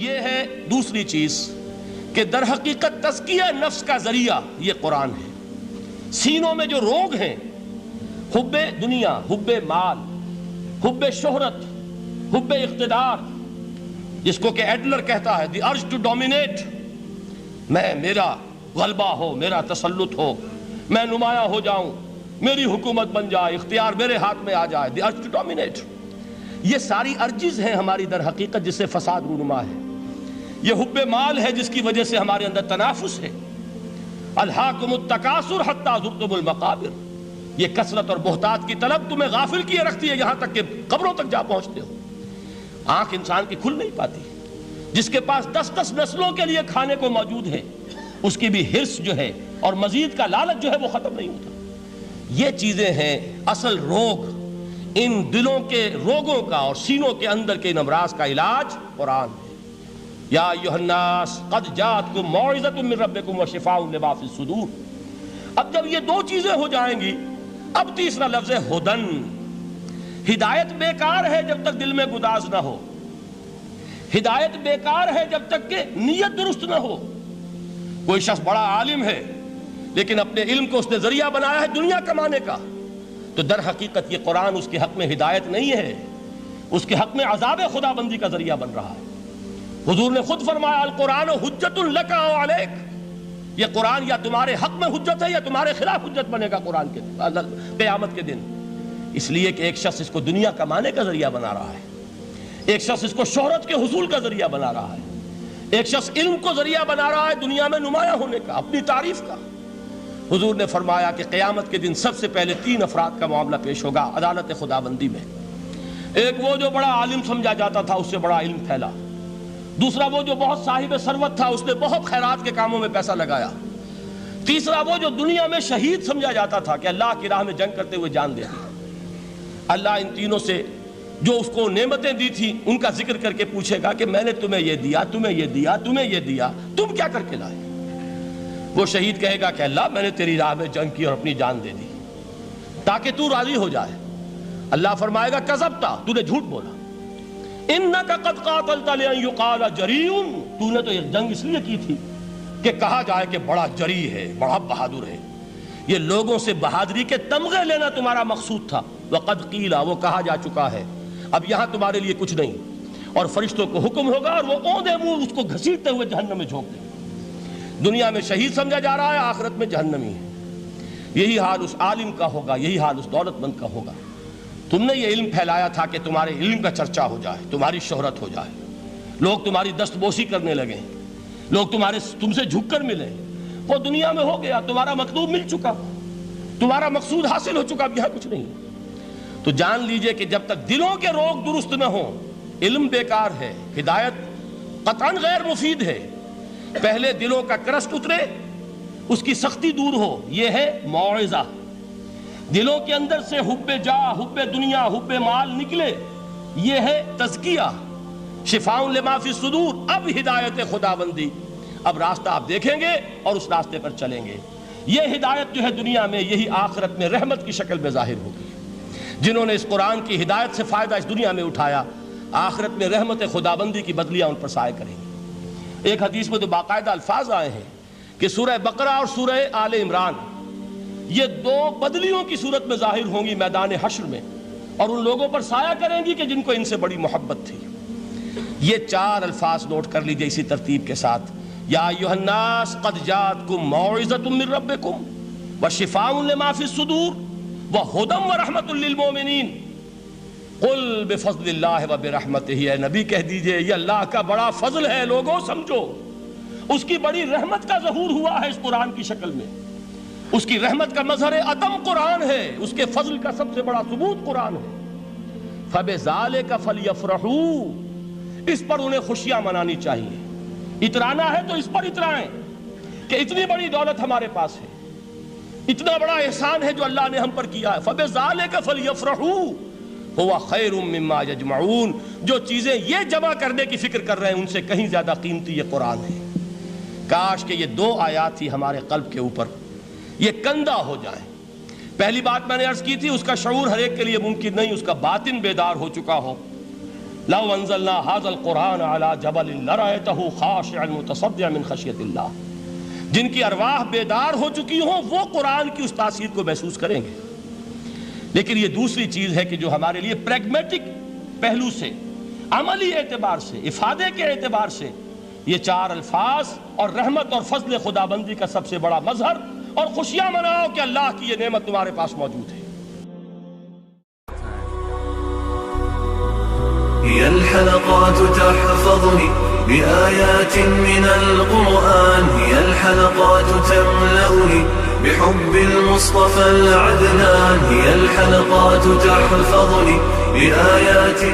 یہ ہے دوسری چیز کہ در حقیقت تزکیہ نفس کا ذریعہ یہ قرآن ہے۔ سینوں میں جو روگ ہیں، حب دنیا، حب مال، حب شہرت، حب اقتدار، جس کو کہ ایڈلر کہتا ہے دی ارج ٹو ڈومینیٹ، میرا غلبہ ہو، میرا تسلط ہو، میں نمایاں ہو جاؤں، میری حکومت بن جائے، اختیار میرے ہاتھ میں آ جائے، دی ارج ٹو ڈومینیٹ، یہ ساری ارجز ہیں ہماری در حقیقت جس سے فساد رونما ہے۔ یہ حب مال ہے جس کی وجہ سے ہمارے اندر تنافس ہے۔ الہاکم التکاثر حتی زرتم المقابر، یہ کثرت اور بہتات کی طلب تمہیں غافل کیے رکھتی ہے یہاں تک کہ قبروں تک جا پہنچتے ہو۔ آنکھ انسان کی کھل نہیں پاتی، جس کے پاس 10 نسلوں کے لیے کھانے کو موجود ہے، اس کی بھی حرص جو ہے اور مزید کا لالچ جو ہے وہ ختم نہیں ہوتا۔ یہ چیزیں ہیں اصل روگ، ان دلوں کے روگوں کا اور سینوں کے اندر کے ان امراض کا علاج قرآن ہے۔ یا ایھا الناس قد جاءتکم موعظۃ من ربکم وشفاء لما فی الصدور۔ اب جب یہ دو چیزیں ہو جائیں گی، اب تیسرا لفظ ہے ہدن۔ ہدایت بیکار ہے جب تک دل میں گداز نہ ہو، ہدایت بیکار ہے جب تک کہ نیت درست نہ ہو۔ کوئی شخص بڑا عالم ہے لیکن اپنے علم کو اس نے ذریعہ بنایا ہے دنیا کمانے کا، تو در حقیقت یہ قرآن اس کے حق میں ہدایت نہیں ہے، اس کے حق میں عذاب خدا بندی کا ذریعہ بن رہا ہے۔ حضور نے خود فرمایا القرآن حجت لک او علیک، یہ قرآن یا تمہارے حق میں حجت ہے یا تمہارے خلاف حجت بنے گا قرآن کے قیامت کے دن۔ اس لیے کہ ایک شخص اس کو دنیا کمانے کا ذریعہ بنا رہا ہے، ایک شخص اس کو شہرت کے حصول کا ذریعہ بنا رہا ہے، ایک شخص علم کو ذریعہ بنا رہا ہے دنیا میں نمایاں ہونے کا، اپنی تعریف کا۔ حضور نے فرمایا کہ قیامت کے دن سب سے پہلے 3 افراد کا معاملہ پیش ہوگا عدالت خداوندی میں۔ ایک وہ جو بڑا عالم سمجھا جاتا تھا، اس سے بڑا علم پھیلا۔ دوسرا وہ جو بہت صاحب ثروت تھا، اس نے بہت خیرات کے کاموں میں پیسہ لگایا۔ تیسرا وہ جو دنیا میں شہید سمجھا جاتا تھا کہ اللہ کی راہ میں جنگ کرتے ہوئے جان دے دی۔ اللہ ان تینوں سے جو اس کو نعمتیں دی تھی ان کا ذکر کر کے پوچھے گا کہ میں نے تمہیں یہ دیا، تمہیں یہ دیا، تمہیں یہ دیا، تم کیا کر کے لائے؟ وہ شہید کہے گا کہ اللہ میں نے تیری راہ میں جنگ کی اور اپنی جان دے دی تاکہ تو راضی ہو جائے۔ اللہ فرمائے گا کذبتا، تو نے جھوٹ بولا، انک قد قاتلت لئن یقال جریء، تو نے تو یہ جنگ اس لیے کی تھی کہ کہا جائے کہ بڑا جری ہے، بڑا بہادر ہے۔ یہ لوگوں سے بہادری کے تمغے لینا تمہارا مقصود تھا۔ وقد قیل، وہ کہا جا چکا ہے، اب یہاں تمہارے لیے کچھ نہیں۔ اور فرشتوں کو حکم ہوگا اور وہ اوندے منہ اس کو گھسیٹتے ہوئے جہنم میں جھونک دیں۔ دنیا میں شہید سمجھا جا رہا ہے، آخرت میں جہنمی ہے۔ یہی حال اس عالم کا ہوگا، یہی حال اس دولت مند کا ہوگا۔ تم نے یہ علم پھیلایا تھا کہ تمہارے علم کا چرچا ہو جائے، تمہاری شہرت ہو جائے، لوگ تمہاری دست بوسی کرنے لگیں، لوگ تم سے جھک کر ملیں۔ وہ دنیا میں ہو گیا، تمہارا مطلوب مل چکا، تمہارا مقصود حاصل ہو چکا، اب یہاں کچھ نہیں۔ تو جان لیجئے کہ جب تک دلوں کے روگ درست نہ ہوں، علم بیکار ہے، ہدایت قطعاً غیر مفید ہے۔ پہلے دلوں کا کرسٹ اترے، اس کی سختی دور ہو، یہ ہے موعظہ۔ دلوں کے اندر سے حب جاہ، حب دنیا، حب مال نکلے، یہ ہے تزکیہ، شفاء لما فی الصدور۔ اب ہدایت خداوندی، اب راستہ آپ دیکھیں گے اور اس راستے پر چلیں گے۔ یہ ہدایت جو ہے دنیا میں، یہی آخرت میں رحمت کی شکل میں ظاہر ہوگی۔ جنہوں نے اس قرآن کی ہدایت سے فائدہ اس دنیا میں اٹھایا، آخرت میں رحمت خداوندی کی بدلیاں ان پر سایہ کریں گے۔ ایک حدیث میں تو باقاعدہ الفاظ آئے ہیں کہ سورہ بقرہ اور سورہ آل عمران یہ 2 بدلیوں کی صورت میں ظاہر ہوں گی میدان حشر میں، اور ان لوگوں پر سایہ کریں گی کہ جن کو ان سے بڑی محبت تھی۔ یہ 4 الفاظ نوٹ کر لیجئے اسی ترتیب کے ساتھ۔ یا ایھا الناس قد جاءتکم موعظۃ من ربکم وشفاء لما فی الصدور وہدی ورحمۃ للمؤمنین۔ قل بفضل اللہ وبرحمتہ، اے نبی کہہ دیجئے یہ اللہ کا بڑا فضل ہے، لوگوں سمجھو، اس کی بڑی رحمت کا ظہور ہوا ہے اس قرآن کی شکل میں۔ اس کی رحمت کا مظہر عدم قرآن ہے، اس کے فضل کا سب سے بڑا ثبوت قرآن ہے۔ فبذالک فلیفرحوا، اس پر انہیں خوشیاں منانی چاہیے۔ اترانا ہے تو اس پر اترائیں کہ اتنی بڑی دولت ہمارے پاس ہے، اتنا بڑا احسان ہے جو اللہ نے ہم پر کیا ہے۔ فبذالک فلیفرحوا هو خیر مما یجمعون، جو چیزیں یہ جمع کرنے کی فکر کر رہے ہیں ان سے کہیں زیادہ قیمتی یہ قرآن ہے۔ کاش کہ یہ 2 آیات ہی ہمارے قلب کے اوپر یہ کندہ ہو جائیں۔ پہلی بات میں نے عرض کی تھی، اس کا شعور ہر ایک کے لیے ممکن نہیں، اس کا باطن بیدار ہو چکا ہو، لو انزلنا هذا القرآن على جبل لرأيته خاشعا متصدعا من خشیۃ اللہ، جن کی ارواح بیدار ہو چکی ہوں وہ قرآن کی اس تاثیر کو محسوس کریں گے۔ لیکن یہ دوسری چیز ہے کہ جو ہمارے لیے پریگمیٹک پہلو سے، عملی اعتبار سے، افادے کے اعتبار سے یہ چار الفاظ اور رحمت اور فضل خدابندی کا سب سے بڑا مظہر، اور خوشیاں مناؤ کہ اللہ کی یہ نعمت تمہارے پاس موجود ہے۔ هي الحلقات تحفظني بآيات من القرآن، هي الحلقات تملأني بحب المصطفى العدنان، هي الحلقات تحفظني بآيات